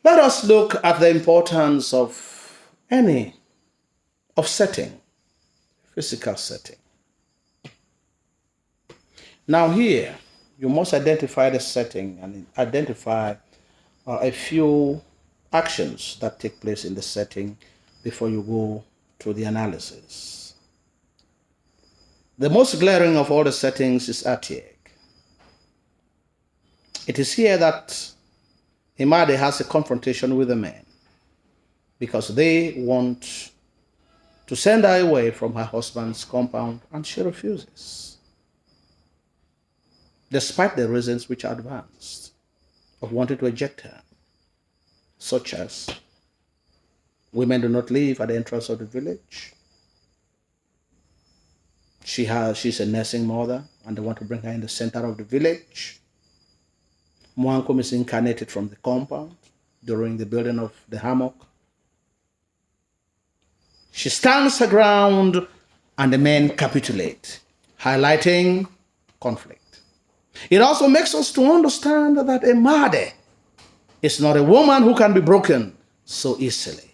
Let us look at the importance of setting, physical setting. Now here, you must identify the setting and identify a few actions that take place in the setting before you go to the analysis. The most glaring of all the settings is Atiek. It is here that Imade has a confrontation with the men because they want to send her away from her husband's compound and she refuses, despite the reasons which are advanced of wanting to eject her, such as women do not live at the entrance of the village. She's a nursing mother and they want to bring her in the center of the village. Mwankum is incarnated from the compound during the building of the hammock. She stands her ground and the men capitulate, highlighting conflict. It also makes us to understand that Imade is not a woman who can be broken so easily.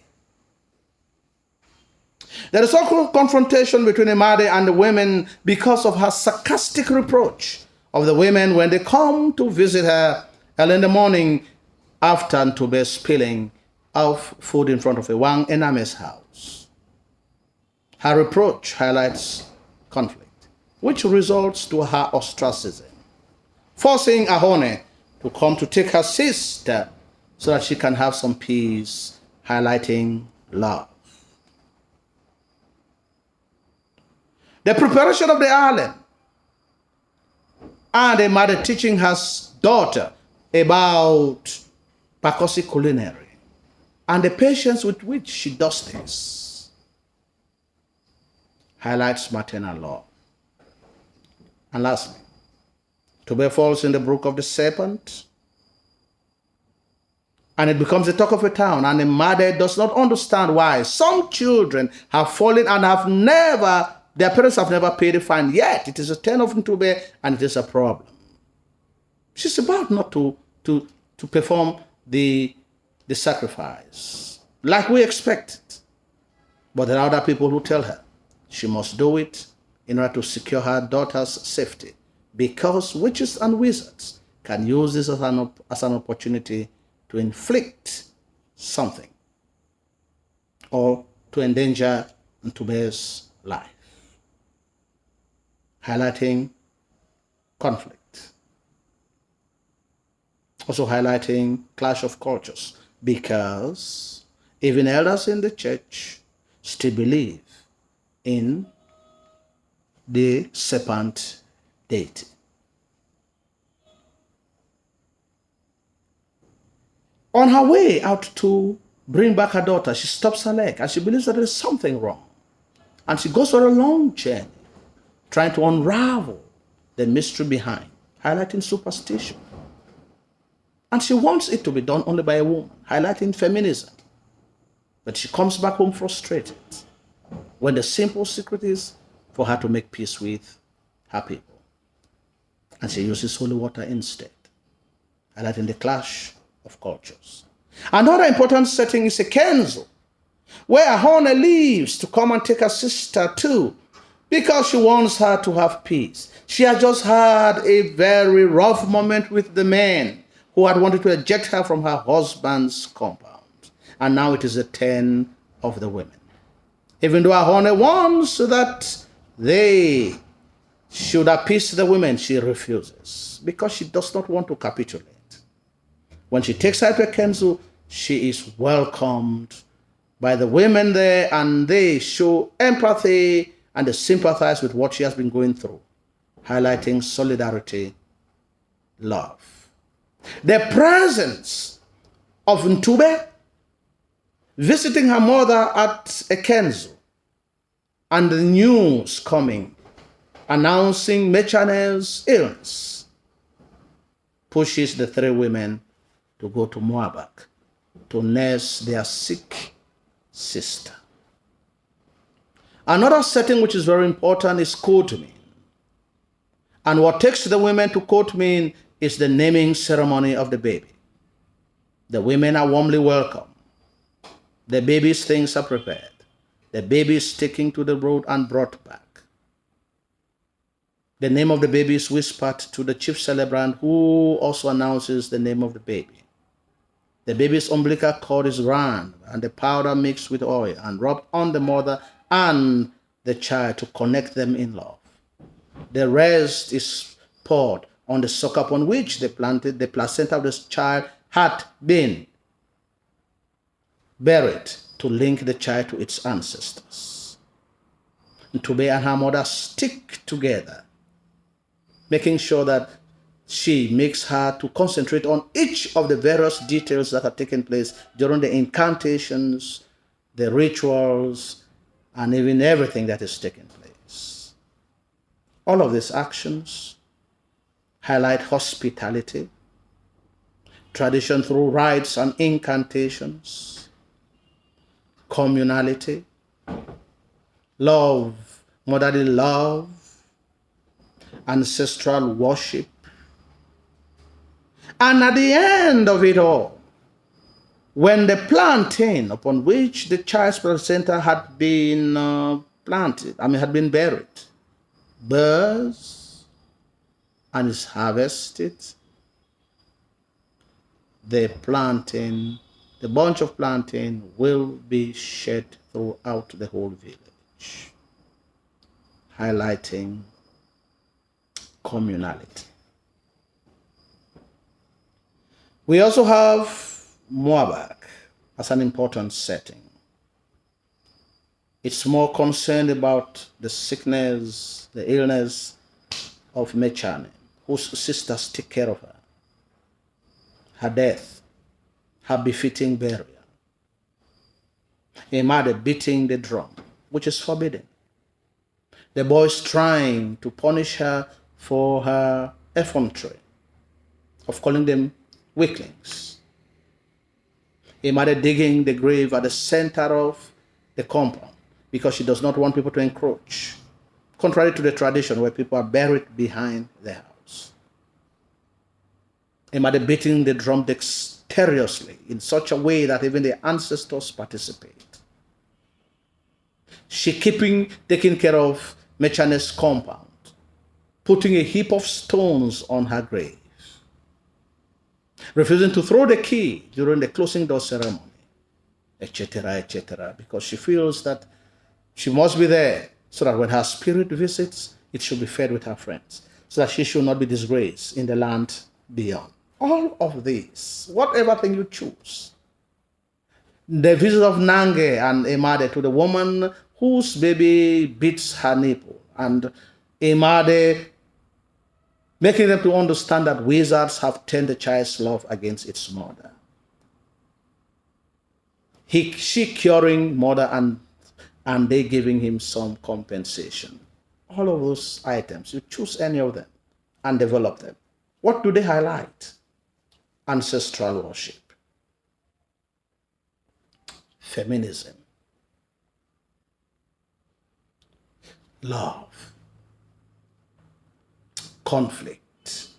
There is also confrontation between Imade and the women because of her sarcastic reproach of the women when they come to visit her early in the morning after Ntube spilling of food in front of Ewang Ename's house. Her reproach highlights conflict, which results to her ostracism, forcing Ahone to come to take her sister so that she can have some peace, highlighting love. The preparation of the island and a mother teaching her daughter about Pakosi culinary and the patience with which she does this highlights maternal love. And lastly, Tube falls in the brook of the serpent and it becomes the talk of a town, and the mother does not understand why some children have fallen and their parents have never paid a fine, yet it is a turn of Ntube and it is a problem. She's about not to perform the sacrifice like we expected. But there are other people who tell her she must do it in order to secure her daughter's safety, because witches and wizards can use this as an opportunity to inflict something or to endanger Ntube's life, highlighting conflict. Also highlighting clash of cultures, because even elders in the church still believe in the serpent deity. On her way out to bring back her daughter, she stops her leg and she believes that there is something wrong. And she goes for a long journey, trying to unravel the mystery behind, highlighting superstition. And she wants it to be done only by a woman, highlighting feminism. But she comes back home frustrated when the simple secret is for her to make peace with her people. And she uses holy water instead, highlighting the clash of cultures. Another important setting is a Kenzo, where Ahone leaves to come and take her sister too, because she wants her to have peace. She has just had a very rough moment with the men who had wanted to eject her from her husband's compound. And now it is the turn of the women. Even though Ahone wants that they should appease the women, she refuses because she does not want to capitulate. When she takes her to Kenzo, she is welcomed by the women there, and they show empathy and they sympathize with what she has been going through, highlighting solidarity, love. The presence of Ntube visiting her mother at Ekenzo and the news coming announcing Mechane's illness pushes the three women to go to Moabak to nurse their sick sister. Another setting which is very important is Kotmin. And what takes the women to Kotmin is the naming ceremony of the baby. The women are warmly welcome. The baby's things are prepared. The baby is taken to the road and brought back. The name of the baby is whispered to the chief celebrant, who also announces the name of the baby. The baby's umbilical cord is ground and the powder mixed with oil and rubbed on the mother and the child to connect them in love. The rest is poured on the sock upon which the placenta of the child had been buried to link the child to its ancestors. And Tobe and her mother stick together, making sure that she makes her to concentrate on each of the various details that are taking place during the incantations, the rituals, and even everything that is taking place. All of these actions highlight hospitality, tradition through rites and incantations, communality, love, motherly love, ancestral worship. And at the end of it all, when the plantain upon which the child's placenta had been had been buried, bursts and is harvested, the bunch of plantain will be shed throughout the whole village, highlighting communality. We also have Muabak as an important setting. It's more concerned about the sickness, the illness of Mechane, whose sisters take care of her, her death, her befitting burial. A mother beating the drum, which is forbidden. The boys trying to punish her for her effrontery of calling them weaklings. A mother digging the grave at the center of the compound because she does not want people to encroach, contrary to the tradition where people are buried behind the house. A mother beating the drum dexterously in such a way that even the ancestors participate. She taking care of Mechane's compound, putting a heap of stones on her grave, refusing to throw the key during the closing door ceremony, etc., because she feels that she must be there so that when her spirit visits, it should be fed with her friends, so that she should not be disgraced in the land beyond. All of this, whatever thing you choose. The visit of Nange and Emade to the woman whose baby beats her nipple, and Emade making them to understand that wizards have turned the child's love against its mother. She curing mother and they giving him some compensation. All of those items, you choose any of them and develop them. What do they highlight? Ancestral worship, feminism, love, conflict,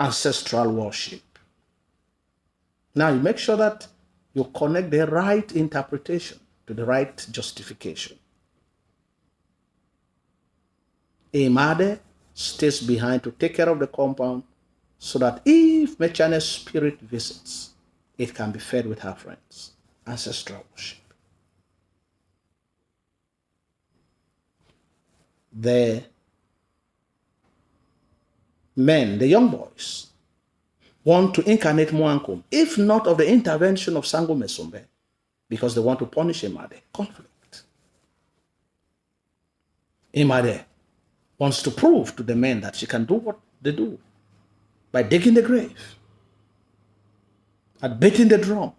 ancestral worship. Now you make sure that you connect the right interpretation to the right justification. Emade stays behind to take care of the compound so that if Mechane's spirit visits, it can be fed with her friends. Ancestral worship. The men, the young boys, want to incarnate Muankum, if not of the intervention of Sango Mesombe, because they want to punish Emade. Conflict. Emade wants to prove to the men that she can do what they do by digging the grave and beating the drum.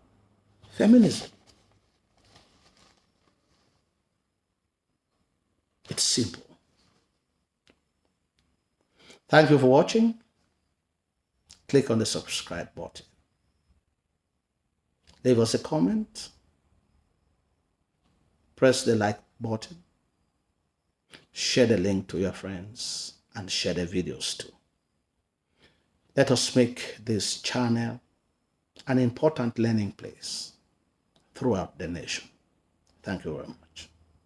Feminism. It's simple. Thank you for watching. Click on the subscribe button. Leave us a comment. Press the like button. Share the link to your friends and share the videos too. Let us make this channel an important learning place throughout the nation. Thank you very much.